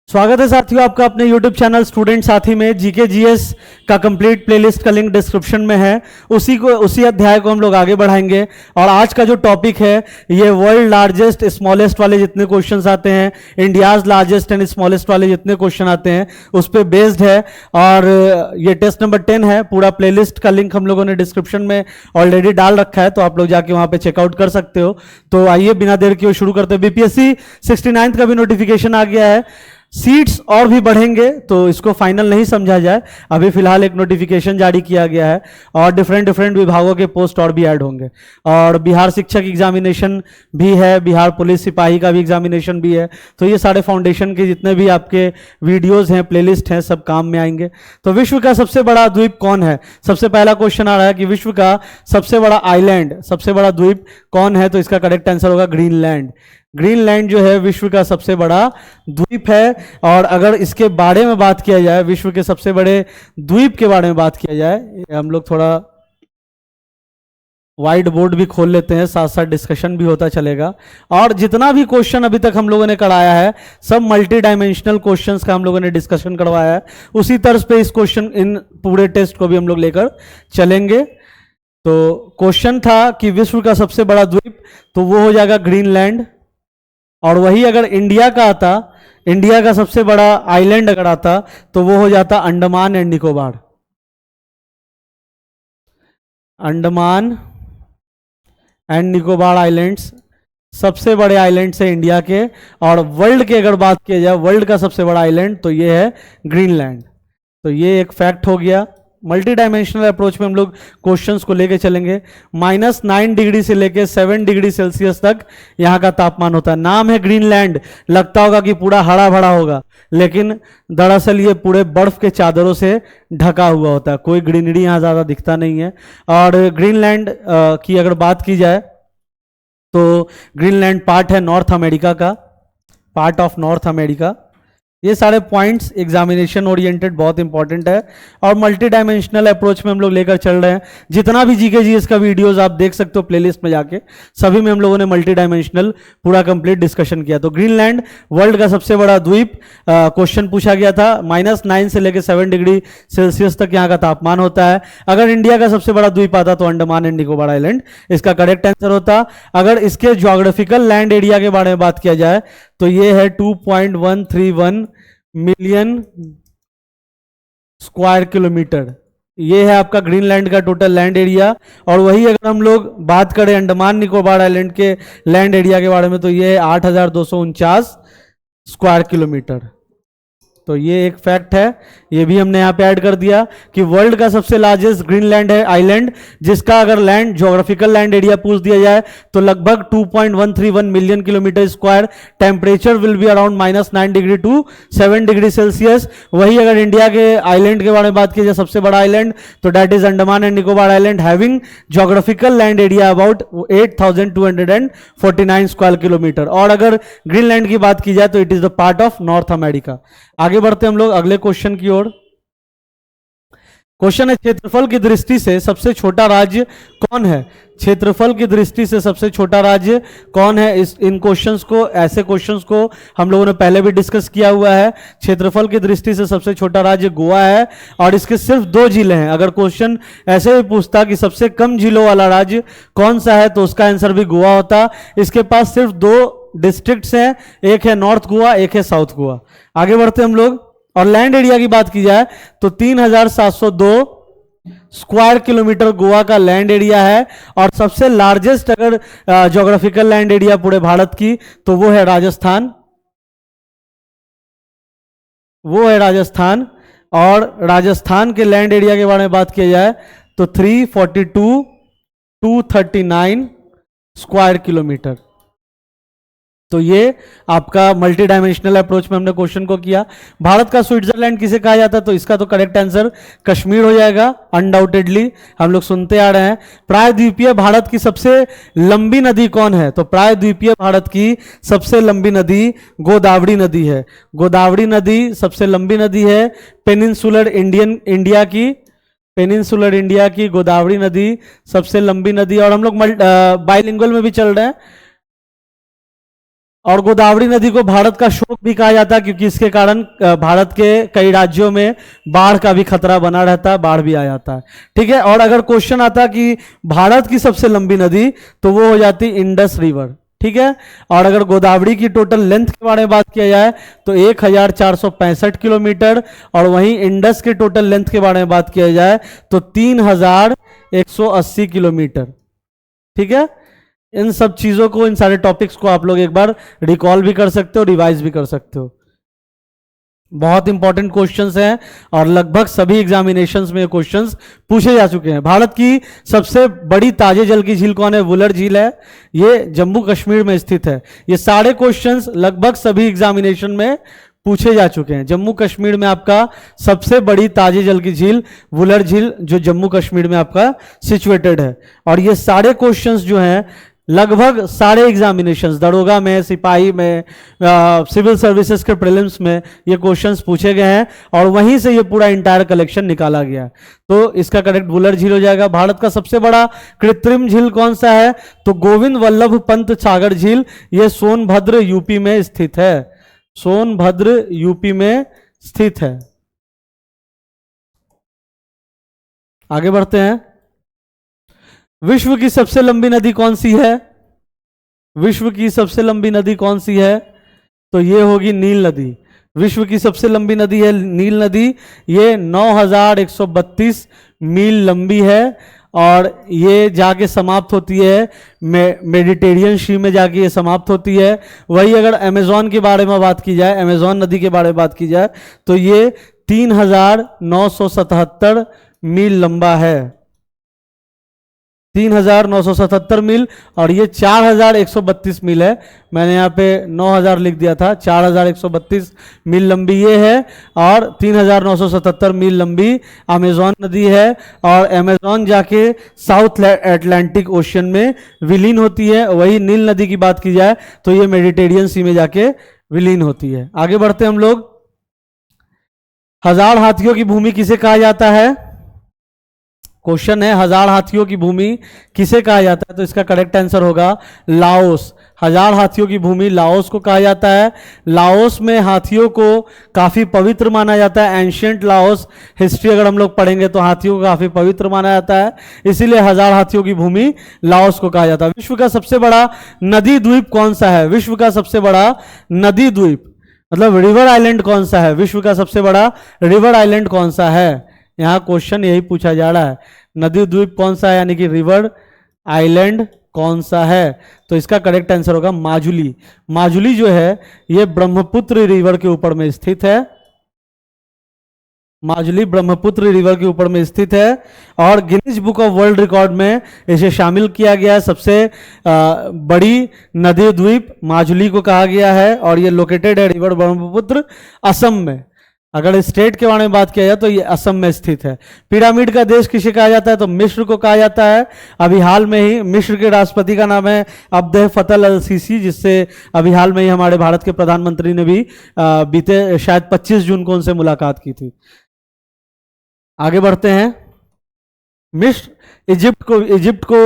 स्वागत है साथियों आपका अपने YouTube चैनल स्टूडेंट साथी में। जीके जीएस का कंप्लीट प्लेलिस्ट का लिंक डिस्क्रिप्शन में है। उसी अध्याय को हम लोग आगे बढ़ाएंगे। और आज का जो टॉपिक है ये वर्ल्ड लार्जेस्ट स्मॉलेस्ट वाले जितने क्वेश्चंस आते हैं, इंडियाज लार्जेस्ट एंड स्मॉलेस्ट वाले जितने क्वेश्चन आते हैं उस पर बेस्ड है। और ये टेस्ट नंबर 10 है। पूरा प्लेलिस्ट का लिंक हम लोगों ने डिस्क्रिप्शन में ऑलरेडी डाल रखा है, तो आप लोग जाके वहां पे चेकआउट कर सकते हो। तो आइए बिना देर किए शुरू करते हैं। बीपीएससी 69th का भी नोटिफिकेशन आ गया है। सीट्स और भी बढ़ेंगे तो इसको फाइनल नहीं समझा जाए, अभी फिलहाल एक नोटिफिकेशन जारी किया गया है और डिफरेंट विभागों के पोस्ट और भी ऐड होंगे। और बिहार शिक्षक एग्जामिनेशन भी है, बिहार पुलिस सिपाही का भी एग्जामिनेशन भी है। तो ये सारे फाउंडेशन के जितने भी आपके वीडियोस हैं, प्लेलिस्ट हैं, सब काम में आएंगे। तो विश्व का सबसे बड़ा द्वीप कौन है? सबसे पहला क्वेश्चन आ रहा है कि विश्व का सबसे बड़ा आइलैंड, सबसे बड़ा द्वीप कौन है? तो इसका करेक्ट आंसर होगा ग्रीनलैंड। ग्रीनलैंड जो है विश्व का सबसे बड़ा द्वीप है। और अगर इसके बारे में बात किया जाए, विश्व के सबसे बड़े द्वीप के बारे में बात किया जाए, हम लोग थोड़ा व्हाइट बोर्ड भी खोल लेते हैं, साथ साथ डिस्कशन भी होता चलेगा। और जितना भी क्वेश्चन अभी तक हम लोगों ने कराया है सब मल्टी डायमेंशनल क्वेश्चंस का हम लोगों ने डिस्कशन करवाया है। उसी तर्ज पे इस क्वेश्चन इन पूरे टेस्ट को भी हम लोग लेकर चलेंगे। तो क्वेश्चन था कि विश्व का सबसे बड़ा द्वीप, तो वो हो जाएगा ग्रीनलैंड। और वही अगर इंडिया का आता, इंडिया का सबसे बड़ा आइलैंड अगर आता तो वो हो जाता Andaman and Nicobar. Andaman and Nicobar islands सबसे बड़े आइलैंड्स है इंडिया के। और वर्ल्ड की अगर बात की जाए, वर्ल्ड का सबसे बड़ा आइलैंड तो ये है ग्रीनलैंड। तो ये एक फैक्ट हो गया। मल्टी डायमेंशनल अप्रोच में हम लोग क्वेश्चंस को लेके चलेंगे। -9 डिग्री से लेके 7 डिग्री सेल्सियस तक यहाँ का तापमान होता है। नाम है ग्रीनलैंड, लगता होगा कि पूरा हरा भरा होगा, लेकिन दरअसल ये पूरे बर्फ के चादरों से ढका हुआ होता है। कोई ग्रीनरी यहाँ ज़्यादा दिखता नहीं है। और ग्रीनलैंड की अगर बात की जाए तो ग्रीनलैंड पार्ट है नॉर्थ अमेरिका का, पार्ट ऑफ नॉर्थ अमेरिका। ये सारे पॉइंट्स एग्जामिनेशन ओरिएंटेड बहुत इंपॉर्टेंट है और मल्टी डायमेंशनल अप्रोच में हम लोग लेकर चल रहे हैं। जितना भी जीके जीएस का वीडियोस आप देख सकते हो प्लेलिस्ट में जाके, सभी में हम लोगों ने मल्टी डायमेंशनल पूरा कंप्लीट डिस्कशन किया। तो ग्रीनलैंड वर्ल्ड का सबसे बड़ा द्वीप, क्वेश्चन पूछा गया था। -9 से लेकर 7 डिग्री सेल्सियस तक यहाँ का तापमान होता है। अगर इंडिया का सबसे बड़ा द्वीप आता तो अंडमान एंड निकोबार आइलैंड इसका करेक्ट आंसर होता। अगर इसके ज्योग्राफिकल लैंड एरिया के बारे में बात किया जाए तो ये है 2.131 मिलियन स्क्वायर किलोमीटर। ये है आपका ग्रीनलैंड का टोटल लैंड एरिया। और वही अगर हम लोग बात करें अंडमान निकोबार आइलैंड के लैंड एरिया के बारे में तो ये है 8,249 स्क्वायर किलोमीटर। तो ये एक फैक्ट है, ये भी हमने यहाँ पे ऐड कर दिया कि वर्ल्ड का सबसे लार्जेस्ट ग्रीनलैंड है आइलैंड, जिसका अगर लैंड ज्योग्राफिकल लैंड एरिया पूछ दिया जाए तो लगभग 2.131 million kilometre square. Temperature will be around -9 degree to 7 degree Celsius. वही अगर इंडिया के आइलैंड के बारे में बात की जाए, सबसे बड़ा आइलैंड तो that is Andaman and Nicobar island, having geographical land area about 8,249 square kilometre. और अगर ग्रीनलैंड की बात की जाए तो it is the part of North America. आगे बढ़ते हम लोग अगले क्वेश्चन की ओर। क्वेश्चन है क्षेत्रफल की दृष्टि से सबसे छोटा राज्य कौन है? क्षेत्रफल की दृष्टि से सबसे छोटा राज्य कौन है? इन क्वेश्चंस को, ऐसे क्वेश्चंस को हम लोगों ने पहले भी डिस्कस किया हुआ है। क्षेत्रफल की दृष्टि से सबसे छोटा राज्य गोवा है और इसके सिर्फ 2 जिले हैं। अगर क्वेश्चन ऐसे भी पूछता कि सबसे कम जिलों वाला राज्य कौन सा है तो उसका आंसर भी गोवा होता। इसके पास सिर्फ 2 डिस्ट्रिक्ट्स हैं, एक है नॉर्थ गोवा, एक है साउथ गोवा। आगे बढ़ते हम लोग। और लैंड एरिया की बात की जाए तो 3,702 स्क्वायर किलोमीटर गोवा का लैंड एरिया है। और सबसे लार्जेस्ट अगर ज्योग्राफिकल लैंड एरिया पूरे भारत की तो वो है राजस्थान, वो है राजस्थान। और राजस्थान के लैंड एरिया के बारे में बात की जाए तो 342,239 स्क्वायर किलोमीटर। तो ये आपका मल्टी डायमेंशनल अप्रोच में हमने क्वेश्चन को किया। भारत का स्विट्जरलैंड किसे कहा जाता है? तो इसका तो करेक्ट आंसर कश्मीर हो जाएगा, अनडाउटेडली हम लोग सुनते आ रहे हैं। प्रायद्वीपीय भारत की सबसे लंबी नदी कौन है? तो प्रायद्वीपीय भारत की सबसे लंबी नदी गोदावरी नदी है। गोदावरी नदी सबसे लंबी नदी है। पेनिनसुलर इंडिया की, पेनिनसुलर इंडिया की गोदावरी नदी सबसे लंबी नदी। और हम लोग बाइलिंगुअल में भी चल रहे हैं और गोदावरी नदी को भारत का शोक भी कहा जाता है, क्योंकि इसके कारण भारत के कई राज्यों में बाढ़ का भी खतरा बना रहता है, बाढ़ भी आ जाता है। ठीक है, और अगर क्वेश्चन आता कि भारत की सबसे लंबी नदी, तो वो हो जाती इंडस रिवर। ठीक है, और अगर गोदावरी की टोटल लेंथ के बारे में बात किया जाए तो 1465 किलोमीटर, और वहीं इंडस के टोटल लेंथ के बारे में बात किया जाए तो 3180 किलोमीटर। ठीक है, इन सब चीजों को, इन सारे टॉपिक्स को आप लोग एक बार रिकॉल भी कर सकते हो, रिवाइज भी कर सकते हो। बहुत इंपॉर्टेंट क्वेश्चंस हैं और लगभग सभी एग्जामिनेशंस में क्वेश्चंस पूछे जा चुके हैं। भारत की सबसे बड़ी ताजे जल की झील कौन है? वुलर झील है, ये जम्मू कश्मीर में स्थित है। ये सारे क्वेश्चंस लगभग सभी एग्जामिनेशन में पूछे जा चुके हैं। जम्मू कश्मीर में आपका सबसे बड़ी ताजे जल की झील वुलर झील, जो जम्मू कश्मीर में आपका सिचुएटेड है। और ये सारे क्वेश्चंस जो हैं लगभग सारे एग्जामिनेशंस, दरोगा में, सिपाही में, सिविल सर्विसेज के प्रीलिम्स में ये क्वेश्चंस पूछे गए हैं, और वहीं से ये पूरा इंटायर कलेक्शन निकाला गया है। तो इसका करेक्ट वुलर झील हो जाएगा। भारत का सबसे बड़ा कृत्रिम झील कौन सा है? तो गोविंद वल्लभ पंत सागर झील, ये सोनभद्र यूपी में स्थित है। सोनभद्र यूपी में स्थित है। आगे बढ़ते हैं। विश्व की सबसे लंबी नदी कौन सी है? विश्व की सबसे लंबी नदी कौन सी है? तो ये होगी नील नदी। विश्व की सबसे लंबी नदी है नील नदी। ये 9132 मील लंबी है, और ये जाके समाप्त होती है मेडिटेरियन सी में, जाके ये समाप्त होती है। वही अगर अमेजॉन के बारे में बात की जाए, अमेजॉन नदी के बारे में बात की जाए, तो ये 3977 मील लंबा है। 3977 मील, और ये 4132 मील है। मैंने यहाँ पे 9000 लिख दिया था। 4132 मील लंबी ये है, और 3977 मील लंबी अमेजॉन नदी है। और अमेजॉन जाके साउथ अटलांटिक ओशन में विलीन होती है। वही नील नदी की बात की जाए तो ये मेडिटेरियन सी में जाके विलीन होती है। आगे बढ़ते हम लोग। 1000 हाथियों की भूमि किसे कहा जाता है? क्वेश्चन है 1000 हाथियों की भूमि किसे कहा जाता है? तो इसका करेक्ट आंसर होगा लाओस। 1000 हाथियों की भूमि लाओस को कहा जाता है। लाओस में हाथियों को काफी पवित्र माना जाता है। एंशियंट लाओस हिस्ट्री अगर हम लोग पढ़ेंगे तो हाथियों को काफी पवित्र माना जाता है, इसीलिए 1000 हाथियों की भूमि लाओस को कहा जाता है। विश्व का सबसे बड़ा नदी द्वीप कौन सा है? विश्व का सबसे बड़ा नदी द्वीप मतलब रिवर आइलैंड कौन सा है? विश्व का सबसे बड़ा रिवर आइलैंड कौन सा है? यहां क्वेश्चन यही पूछा जा रहा है, नदी द्वीप कौन सा है, यानी कि रिवर आइलैंड कौन सा है? तो इसका करेक्ट आंसर होगा माजुली। माजुली जो है ये ब्रह्मपुत्र रिवर के ऊपर में स्थित है। माजुली ब्रह्मपुत्र रिवर के ऊपर में स्थित है, और Guinness book of world record में इसे शामिल किया गया है। सबसे बड़ी नदी द्वीप माजुली को कहा गया है, और ये लोकेटेड है रिवर ब्रह्मपुत्र असम में। अगर स्टेट के बारे में बात किया जाए तो ये असम में स्थित है। पिरामिड का देश किसे कहा जाता है? तो मिस्र को कहा जाता है। अभी हाल में ही मिस्र के राष्ट्रपति का नाम है अब्देल फतह अल सीसी, जिससे अभी हाल में ही हमारे भारत के प्रधानमंत्री ने भी बीते शायद 25 जून को उनसे मुलाकात की थी। आगे बढ़ते हैं। मिस्र, इजिप्ट को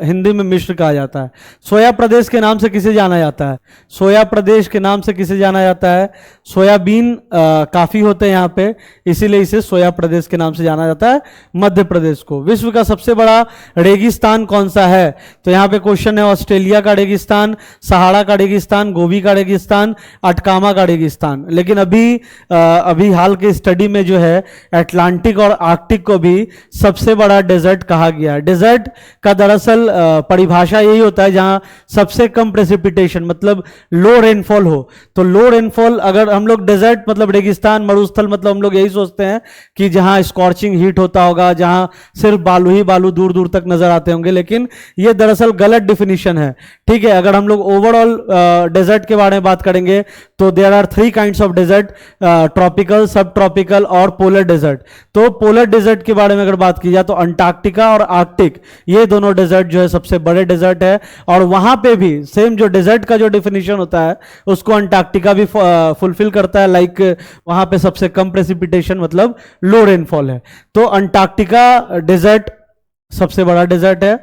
हिंदी में मिस्र कहा जाता है। सोया प्रदेश के नाम से किसे जाना जाता है? सोया प्रदेश के नाम से किसे जाना जाता है? सोयाबीन काफी होते हैं यहाँ पे, इसीलिए इसे सोया प्रदेश के नाम से जाना जाता है मध्य प्रदेश को। विश्व का सबसे बड़ा रेगिस्तान कौन सा है? तो यहाँ पे क्वेश्चन है ऑस्ट्रेलिया का रेगिस्तान, सहारा का रेगिस्तान, गोबी का रेगिस्तान, अटकामा का रेगिस्तान। लेकिन अभी हाल के स्टडी में जो है अटलांटिक और आर्कटिक को भी सबसे बड़ा डेजर्ट कहा गया। डेजर्ट का दरअसल परिभाषा यही होता है जहां सबसे कम प्रेसिपिटेशन मतलब लो रेनफॉल हो। तो लो रेनफॉल, अगर हम लोग डेजर्ट मतलब रेगिस्तान, मरुस्थल मतलब हम लोग यही सोचते हैं कि जहां स्कॉर्चिंग हीट होता होगा, जहां सिर्फ बालू ही बालू दूर दूर तक नजर आते होंगे, लेकिन यह दरअसल गलत डिफिनीशन है। ठीक है, अगर हम लोग ओवरऑल डेजर्ट के बारे में बात करेंगे तो there are 3 kinds of desert, tropical, subtropical और पोलर डेजर्ट। तो पोलर डेजर्ट के बारे में अगर बात की जाए तो अंटार्कटिका और आर्कटिक, ये दोनों डेजर्ट जो है सबसे बड़े डेजर्ट है। और वहां पे भी सेम जो डेजर्ट का जो डिफिनीशन होता है उसको अंटार्कटिका भी फुलफिल करता है। लाइक वहां पे सबसे कम प्रेसिपिटेशन मतलब लो रेनफॉल है। तो अंटार्कटिका डेजर्ट सबसे बड़ा डेजर्ट है।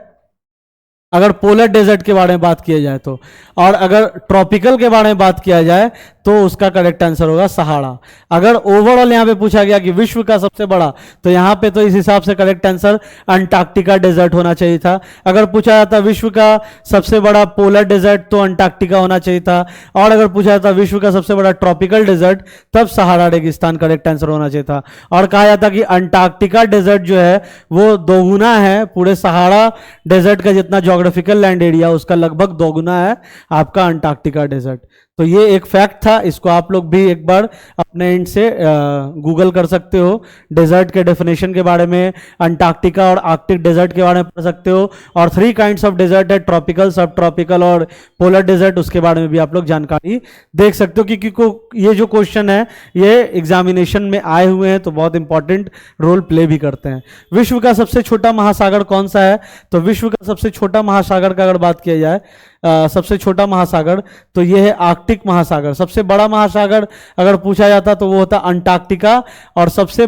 अगर पोलर डेजर्ट के बारे में बात किया जाए तो, और अगर ट्रॉपिकल के बारे में बात किया जाए तो उसका करेक्ट आंसर होगा सहारा। अगर ओवरऑल यहां पे पूछा गया कि विश्व का सबसे बड़ा, तो यहां पे तो इस हिसाब से करेक्ट आंसर अंटार्कटिका डेजर्ट होना चाहिए था। अगर पूछा जाता विश्व का सबसे बड़ा पोलर डेजर्ट तो अंटार्कटिका होना चाहिए था, और अगर पूछा जाता विश्व का सबसे बड़ा ट्रॉपिकल डेजर्ट तब सहारा रेगिस्तान करेक्ट आंसर होना चाहिए था। और कहा जाता कि अंटार्कटिका डेजर्ट जो है वो दोगुना है पूरे सहारा डेजर्ट का, जितना ज्योग्राफिकल लैंड एरिया उसका लगभग दोगुना है आपका अंटार्कटिका डेजर्ट। तो ये एक फैक्ट था, इसको आप लोग भी एक बार अपने एंड से गूगल कर सकते हो। डेजर्ट के डेफिनेशन के बारे में, अंटार्कटिका और आर्कटिक डेजर्ट के बारे में पढ़ सकते हो। और 3 काइंड्स ऑफ डेजर्ट है, ट्रॉपिकल, सब ट्रॉपिकल और पोलर डेजर्ट, उसके बारे में भी आप लोग जानकारी देख सकते हो। क्योंकि ये जो क्वेश्चन है ये एग्जामिनेशन में आए हुए हैं तो बहुत इंपॉर्टेंट रोल प्ले भी करते हैं। विश्व का सबसे छोटा महासागर कौन सा है? तो विश्व का सबसे छोटा महासागर का अगर बात किया जाए, सबसे छोटा महासागर, तो यह है आर्कटिक महासागर। सबसे बड़ा महासागर अगर पूछा जाता तो वो होता अंटार्कटिका, और सबसे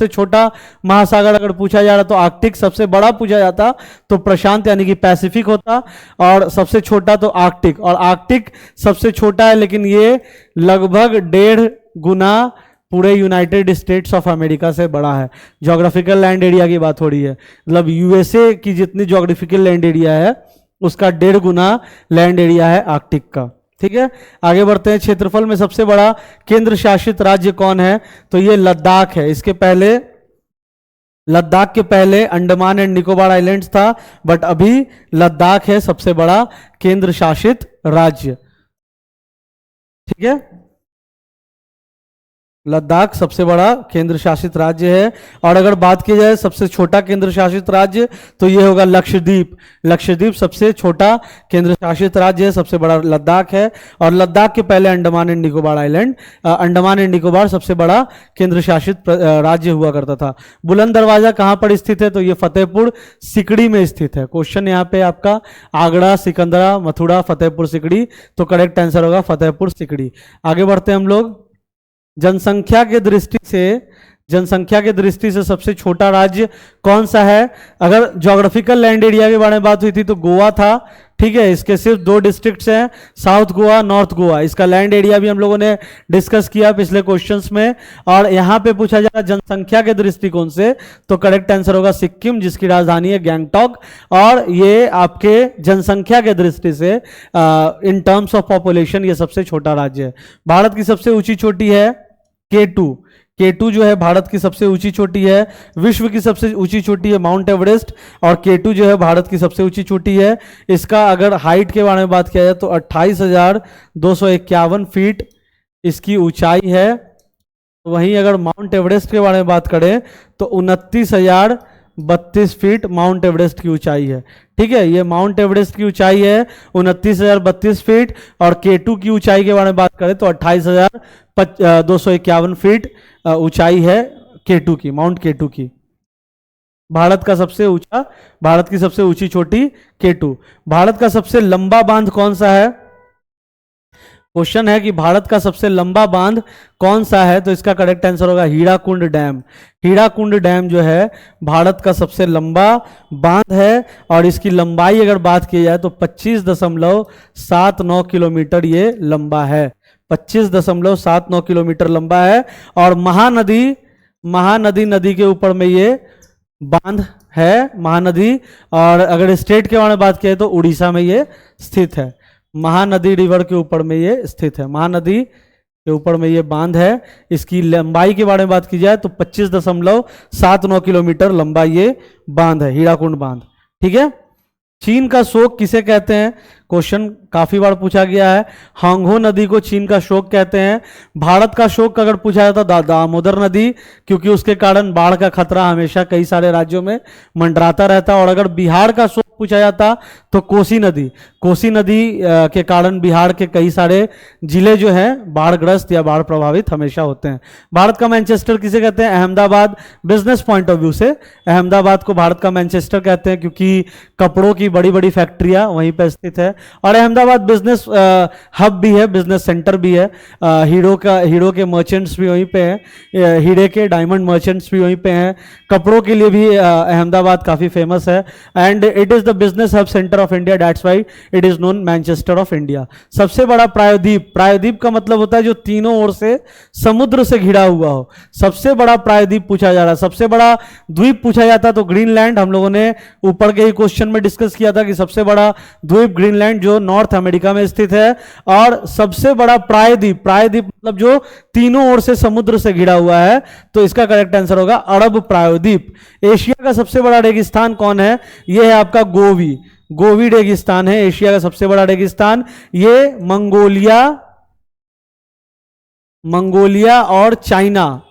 छोटा महासागर अगर पूछा जा रहा तो आर्कटिक, सबसे बड़ा पूछा जाता तो प्रशांत यानी कि पैसिफिक होता, और सबसे छोटा तो आर्कटिक। और आर्कटिक सबसे छोटा है लेकिन ये लगभग 1.5 गुना पूरे यूनाइटेड स्टेट्स ऑफ अमेरिका से बड़ा है। ज्योग्राफिकल लैंड एरिया की बात हो रही है, मतलब यूएसए की जितनी ज्योग्राफिकल लैंड एरिया है उसका 1.5 गुना लैंड एरिया है आर्कटिक का। ठीक है, आगे बढ़ते हैं। क्षेत्रफल में सबसे बड़ा केंद्र शासित राज्य कौन है? तो ये लद्दाख है। लद्दाख के पहले अंडमान एंड निकोबार आइलैंड्स था, बट अभी लद्दाख है सबसे बड़ा केंद्र शासित राज्य। ठीक है, लद्दाख सबसे बड़ा केंद्र शासित राज्य है। और अगर बात की जाए सबसे छोटा केंद्र शासित राज्य तो ये होगा लक्षद्वीप। लक्षद्वीप सबसे छोटा केंद्र शासित राज्य है, सबसे बड़ा लद्दाख है। और लद्दाख के पहले Andaman and Nicobar island, Andaman and Nicobar सबसे बड़ा केंद्र शासित राज्य हुआ करता था। बुलंद दरवाजा कहां पर स्थित है? तो ये फतेहपुर सिकड़ी में स्थित है। क्वेश्चन यहाँ पे आपका आगरा, सिकंदरा, मथुरा, फतेहपुर सिकड़ी, तो करेक्ट आंसर होगा फतेहपुर सिकड़ी। आगे बढ़ते हैं हम लोग। जनसंख्या के दृष्टि से सबसे छोटा राज्य कौन सा है? अगर ज्योग्राफिकल लैंड एरिया के बारे में बात हुई थी तो गोवा था। ठीक है, इसके सिर्फ 2 डिस्ट्रिक्ट्स हैं, साउथ गोवा, नॉर्थ गोवा। इसका लैंड एरिया भी हम लोगों ने डिस्कस किया पिछले क्वेश्चंस में। और यहां पे पूछा जा रहा है जनसंख्या के दृष्टिकोण से, तो करेक्ट आंसर होगा सिक्किम, जिसकी राजधानी है गैंगटॉक। और ये आपके जनसंख्या के दृष्टि से इन टर्म्स ऑफ पॉपुलेशन ये सबसे छोटा राज्य है। भारत की सबसे ऊंची चोटी है K2 जो है भारत की सबसे ऊंची चोटी है। विश्व की सबसे ऊंची चोटी है माउंट एवरेस्ट, और K2 जो है भारत की सबसे ऊंची चोटी है। इसका अगर हाइट के बारे में बात किया जाए तो 28,251 फीट इसकी ऊंचाई है। वहीं अगर माउंट एवरेस्ट के बारे में बात करें तो 29,032 फीट माउंट एवरेस्ट की ऊंचाई है। ठीक है, ये माउंट एवरेस्ट की ऊंचाई है 29,032 फीट, और K2 की ऊंचाई के बारे में बात करें तो 28,251 फीट ऊंचाई है K2 की, माउंट K2 की। भारत की सबसे ऊंची चोटी K2। भारत का सबसे लंबा बांध कौन सा है? क्वेश्चन है कि भारत का सबसे लंबा बांध कौन सा है? तो इसका करेक्ट आंसर होगा हीराकुंड डैम। हीराकुंड डैम जो है भारत का सबसे लंबा बांध है, और इसकी लंबाई अगर बात की जाए तो 25.79 किलोमीटर ये लंबा है। 25.79 किलोमीटर लंबा है। और महानदी नदी के ऊपर में ये बांध है, महानदी। और अगर स्टेट के बारे में बात किया तो उड़ीसा में ये स्थित है। महानदी रिवर के ऊपर में ये स्थित है, महानदी के ऊपर में ये बांध है। इसकी लंबाई के बारे में बात की जाए तो 25.79 किलोमीटर लंबा ये बांध है, हीराकुंड बांध। ठीक है, चीन का शोक किसे कहते हैं? क्वेश्चन काफी बार पूछा गया है। हांगहो नदी को चीन का शोक कहते हैं। भारत का शोक अगर पूछा जाता तो दामोदर नदी, क्योंकि उसके कारण बाढ़ का खतरा हमेशा कई सारे राज्यों में मंडराता रहता। और अगर बिहार का शोक पूछा जाता तो कोसी नदी। कोसी नदी के कारण बिहार के कई सारे जिले जो हैं बाढ़ग्रस्त या बाढ़ प्रभावित हमेशा होते हैं। भारत का मैनचेस्टर किसे कहते हैं? Ahmedabad. Business point of view से अहमदाबाद को भारत का मैनचेस्टर कहते हैं क्योंकि कपड़ों की बड़ी बड़ी फैक्ट्रियां वहीं पर स्थित है और अहमदाबाद बिजनेस हब भी है, बिजनेस सेंटर भी है। हीरो के मर्चेंट्स भी वहीं पे हैं, हीरे के डायमंड मर्चेंट्स भी वहीं पे हैं। कपड़ों के लिए भी अहमदाबाद काफ़ी फेमस है and it is the business hub centre of India, that's why it is known Manchester of India. सबसे बड़ा प्रायद्वीप, प्रायद्वीप का मतलब होता है जो तीनों ओर से समुद्र से घिरा हुआ हो। सबसे बड़ा प्रायद्वीप पूछा जा रहा है, सबसे बड़ा द्वीप पूछा जाता तो ग्रीनलैंड। हम लोगों ने ऊपर के ही क्वेश्चन में डिस्कस किया था कि सबसे बड़ा द्वीप ग्रीनलैंड जो नॉर्थ अमेरिका में स्थित है। और सबसे बड़ा प्रायद्वीप, प्रायद्वीप मतलब जो तीनों ओर से समुद्र से घिरा हुआ है, तो इसका करेक्ट आंसर होगा अरब प्रायद्वीप। एशिया का सबसे बड़ा रेगिस्तान कौन है? यह है आपका गोवी, गोवी रेगिस्तान है एशिया का सबसे बड़ा रेगिस्तान। ये मंगोलिया और चाइना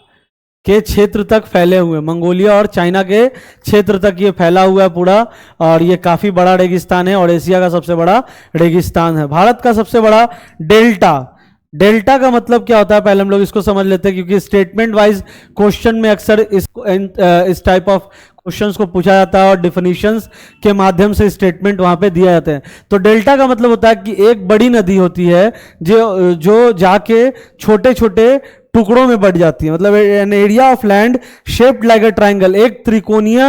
के क्षेत्र तक फैले हुए, मंगोलिया और चाइना के क्षेत्र तक ये फैला हुआ है पूरा, और ये काफी बड़ा रेगिस्तान है और एशिया का सबसे बड़ा रेगिस्तान है। भारत का सबसे बड़ा डेल्टा, डेल्टा का मतलब क्या होता है पहले हम लोग इसको समझ लेते हैं, क्योंकि स्टेटमेंट वाइज क्वेश्चन में अक्सर इस टाइप ऑफ क्वेश्चंस को पूछा जाता है और डिफिनीशंस के माध्यम से स्टेटमेंट वहां पे दिए जाते हैं। तो डेल्टा का मतलब होता है कि एक बड़ी नदी होती है जो जाके छोटे छोटे टुकड़ों में बढ़ जाती है, मतलब an area of land shaped like a triangle. एक त्रिकोणीय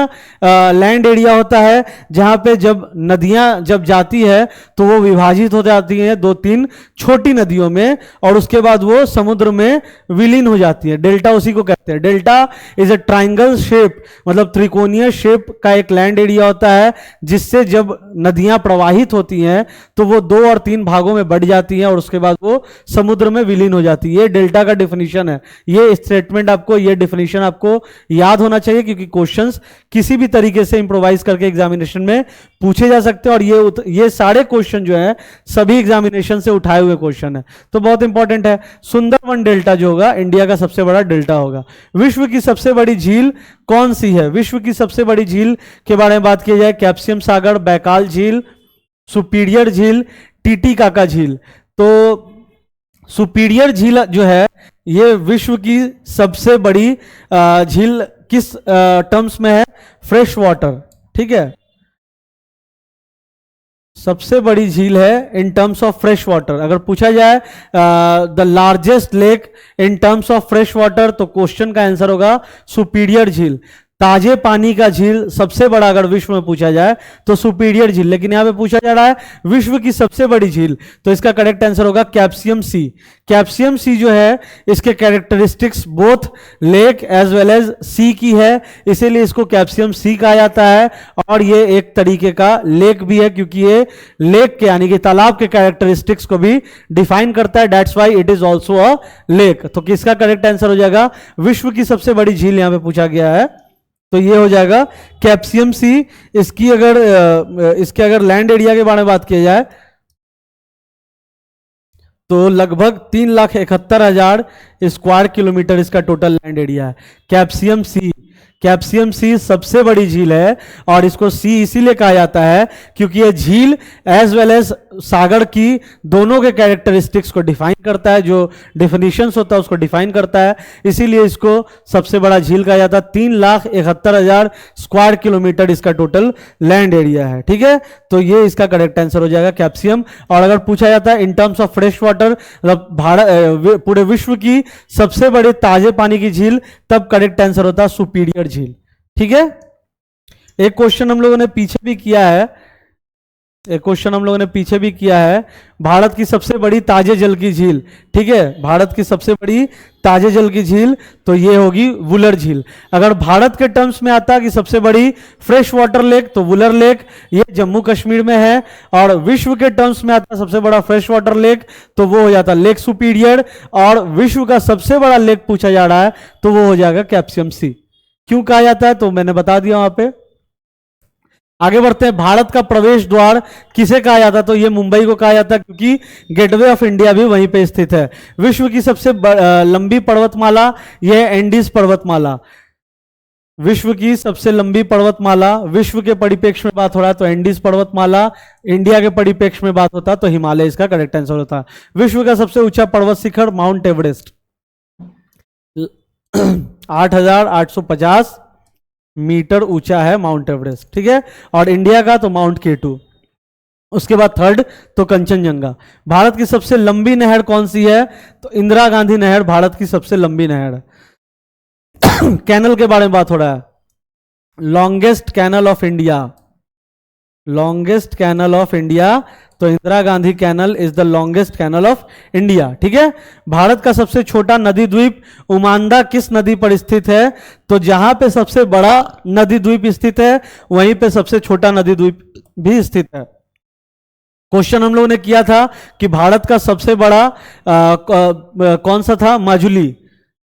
लैंड एरिया होता है जहां पे जब नदियां जब जाती है तो वो विभाजित हो जाती हैं दो तीन छोटी नदियों में और उसके बाद वो समुद्र में विलीन हो जाती है। डेल्टा उसी को कहते हैं। Delta is a triangle shape, मतलब त्रिकोणीय शेप का एक लैंड एरिया होता है जिससे जब नदियां प्रवाहित होती हैं तो वो 2 और 3 भागों में बढ़ जाती हैं और उसके बाद वो समुद्र में विलीन हो जाती है। ये डेल्टा का डिफिनीशन है। ये स्टेटमेंट आपको, ये डिफिनीशन आपको याद होना चाहिए क्योंकि क्वेश्चंस किसी भी तरीके से इंप्रोवाइज करके एग्जामिनेशन में पूछे जा सकते हैं और ये सारे क्वेश्चन जो है सभी एग्जामिनेशन से उठाए हुए क्वेश्चन है, तो बहुत इंपॉर्टेंट है। सुंदरवन डेल्टा जो होगा इंडिया का सबसे बड़ा डेल्टा होगा। विश्व की सबसे बड़ी झील कौन सी है? विश्व की सबसे बड़ी झील के बारे में बात की जाए, कैप्सियम सागर, बैकाल झील, सुपीरियर झील, टीटीकाका झील। तो सुपीरियर झील जो है ये विश्व की सबसे बड़ी झील किस टर्म्स में है? फ्रेश वाटर, ठीक है, सबसे बड़ी झील है in terms of fresh water. अगर पूछा जाए the largest lake in terms of fresh water तो क्वेश्चन का आंसर होगा सुपीरियर झील। ताजे पानी का झील सबसे बड़ा अगर विश्व में पूछा जाए तो सुपीरियर झील, लेकिन यहां पे पूछा जा रहा है विश्व की सबसे बड़ी झील, तो इसका करेक्ट आंसर होगा कैप्सियम सी। कैप्सियम सी जो है इसके characteristics both lake as well as sea की है, इसीलिए इसको कैप्सियम सी कहा जाता है। और ये एक तरीके का लेक भी है क्योंकि ये लेक के यानी कि तालाब के कैरेक्टरिस्टिक्स को भी डिफाइन करता है, that's why it is also a lake. तो किसका करेक्ट आंसर हो जाएगा? विश्व की सबसे बड़ी झील यहां पे पूछा गया है तो ये हो जाएगा कैप्सियम सी। इसके अगर लैंड एरिया के बारे में बात किया जाए तो लगभग 3,71,000 स्क्वायर किलोमीटर इसका टोटल लैंड एरिया है। कैप्सियम सी, कैप्सियम सी सबसे बड़ी झील है और इसको सी इसीलिए कहा जाता है क्योंकि ये झील एज वेल एज सागर की दोनों के कैरेक्टरिस्टिक्स को डिफाइन करता है, जो डिफिनीशंस होता है उसको डिफाइन करता है, इसीलिए इसको सबसे बड़ा झील कहा जाता है। 3,71,000 स्क्वायर किलोमीटर इसका टोटल लैंड एरिया है, ठीक है, तो ये इसका करेक्ट आंसर हो जाएगा कैप्सियम। और अगर पूछा जाता है in terms of fresh water, Bharat पूरे विश्व की सबसे बड़ी ताजे पानी की झील, तब करेक्ट आंसर होता है सुपीरियर झील, ठीक है। एक क्वेश्चन हम लोगों ने पीछे भी किया है, भारत की सबसे बड़ी ताजे जल की झील, ठीक है, भारत की सबसे बड़ी ताजे जल की झील तो ये होगी वुलर झील। अगर भारत के टर्म्स में आता है कि सबसे बड़ी फ्रेश वाटर लेक तो वुलर लेक, ये जम्मू कश्मीर में है। और विश्व के टर्म्स में आता है सबसे बड़ा फ्रेश वाटर लेक तो वो हो जाता है लेक सुपीरियर। और विश्व का सबसे बड़ा लेक पूछा जा रहा है तो वो हो जाएगा कैप्सियम सी। क्यों कहा जाता है तो मैंने बता दिया वहां पे। आगे बढ़ते हैं, भारत का प्रवेश द्वार किसे कहा जाता है तो ये मुंबई को कहा जाता है क्योंकि गेटवे ऑफ इंडिया भी वहीं पे स्थित है। विश्व की सबसे लंबी पर्वतमाला यह एंडीज पर्वतमाला। विश्व की सबसे लंबी पर्वतमाला, विश्व के परिप्रेक्ष्य में बात हो रहा है तो एंडीज पर्वतमाला, इंडिया के परिप्रेक्ष्य में बात होता है तो हिमालय इसका करेक्ट आंसर होता है। विश्व का सबसे ऊंचा पर्वत शिखर माउंट एवरेस्ट 8,850 मीटर ऊंचा है माउंट एवरेस्ट, ठीक है। और इंडिया का तो माउंट केटू। उसके बाद थर्ड तो कंचनजंगा। भारत की सबसे लंबी नहर कौन सी है? तो इंदिरा गांधी नहर भारत की सबसे लंबी नहर है। कैनल के बारे में बात हो रहा है, longest canal of India, longest canal of India, तो Indira Gandhi canal is the longest canal of India, ठीक है। भारत का सबसे छोटा नदी द्वीप उमांदा किस नदी पर स्थित है? तो जहां पे सबसे बड़ा नदी द्वीप स्थित है वहीं पे सबसे छोटा नदी द्वीप भी स्थित है। क्वेश्चन हम लोगों ने किया था कि भारत का सबसे बड़ा कौन सा था? माजुली।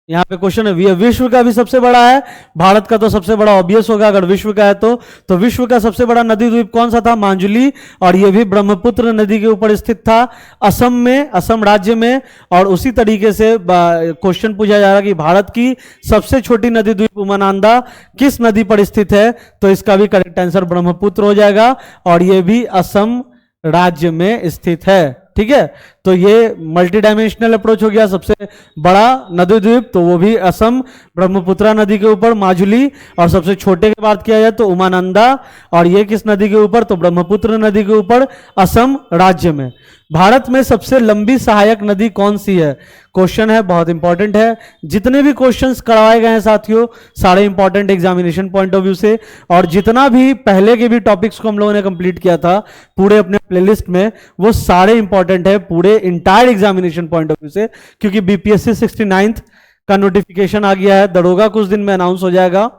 यहाँ पे क्वेश्चन है विश्व का भी सबसे बड़ा है, भारत का तो सबसे बड़ा ऑब्वियस होगा अगर विश्व का है तो विश्व का सबसे बड़ा नदी द्वीप कौन सा था? माजुली। और यह भी ब्रह्मपुत्र नदी के ऊपर स्थित था, असम में, असम राज्य में। और उसी तरीके से क्वेश्चन पूछा जा रहा है कि भारत की सबसे छोटी नदी द्वीप उमानंदा किस नदी पर स्थित है? तो इसका भी करेक्ट आंसर ब्रह्मपुत्र हो जाएगा और यह भी असम राज्य में स्थित है, ठीक है। तो ये मल्टी डायमेंशनल अप्रोच हो गया। सबसे बड़ा नदी द्वीप तो वो भी असम ब्रह्मपुत्रा नदी के ऊपर माजुली, और सबसे छोटे की बात किया जाए तो उमानंदा, और ये किस नदी के ऊपर? तो ब्रह्मपुत्र नदी के ऊपर असम राज्य में। भारत में सबसे लंबी सहायक नदी कौन सी है? क्वेश्चन है, बहुत इंपॉर्टेंट है। जितने भी क्वेश्चंस करवाए गए हैं साथियों सारे important examination point of view से, और जितना भी पहले के भी टॉपिक्स को हम लोगों ने कंप्लीट किया था पूरे अपने प्लेलिस्ट में, वो सारे इंपॉर्टेंट है पूरे entire examination point of view से, क्योंकि बीपीएससी 69th का नोटिफिकेशन आ गया है। दरोगा कुछ दिन में अनाउंस हो जाएगा,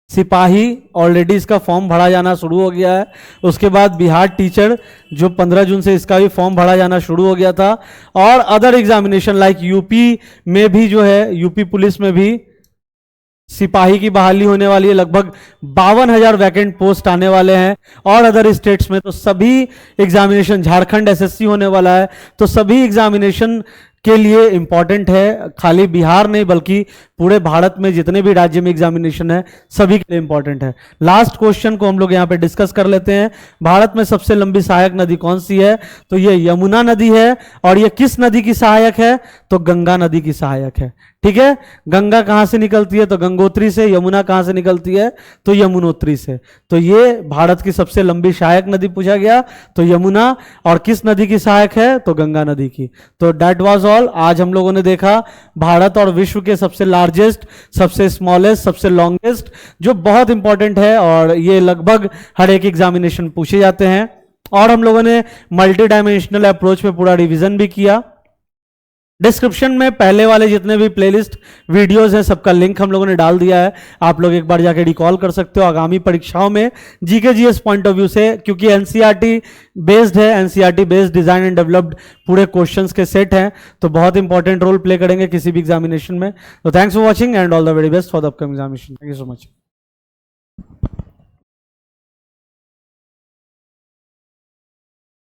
सिपाही ऑलरेडी इसका फॉर्म भरा जाना शुरू हो गया है। उसके बाद बिहार टीचर जो 15 जून से इसका भी फॉर्म भरा जाना शुरू हो गया था, और अदर एग्जामिनेशन लाइक यूपी में भी जो है, यूपी पुलिस में भी सिपाही की बहाली होने वाली है, लगभग 52,000 वैकेंट पोस्ट आने वाले हैं। और अदर स्टेट्स में तो सभी एग्जामिनेशन, झारखंड एसएससी होने वाला है, तो सभी एग्जामिनेशन के लिए इंपॉर्टेंट है। खाली बिहार नहीं बल्कि पूरे भारत में जितने भी राज्य में एग्जामिनेशन है सभी के लिए इंपॉर्टेंट है। लास्ट क्वेश्चन को हम लोग यहाँ पे डिस्कस कर लेते हैं। भारत में सबसे लंबी सहायक नदी कौन सी है? तो ये यमुना नदी है। और ये किस नदी की सहायक है? तो गंगा नदी की सहायक है, ठीक है। गंगा कहां से निकलती है? तो गंगोत्री से। यमुना कहां से निकलती है? तो यमुनोत्री से। तो ये भारत की सबसे लंबी सहायक नदी पूछा गया, तो यमुना। और किस नदी की सहायक है? तो गंगा नदी की। तो दैट वाज ऑल। आज हम लोगों ने देखा भारत और विश्व के सबसे लार्जेस्ट, सबसे स्मॉलेस्ट, सबसे लॉन्गेस्ट, जो बहुत इंपॉर्टेंट है और ये लगभग हर एक एग्जामिनेशन पूछे जाते हैं। और हम लोगों ने मल्टी डायमेंशनल अप्रोच पे पूरा रिवीजन भी किया। डिस्क्रिप्शन में पहले वाले जितने भी प्लेलिस्ट वीडियोस हैं सबका लिंक हम लोगों ने डाल दिया है, आप लोग एक बार जाके रिकॉल कर सकते हो। आगामी परीक्षाओं में GK GS point of view से, क्योंकि एनसीईआरटी बेस्ड है, NCERT based design and developed पूरे क्वेश्चंस के सेट हैं, तो बहुत इंपॉर्टेंट रोल प्ले करेंगे किसी भी एग्जामिनेशन में। तो thanks for watching and all the very best for the upcoming examination. Thank you so much.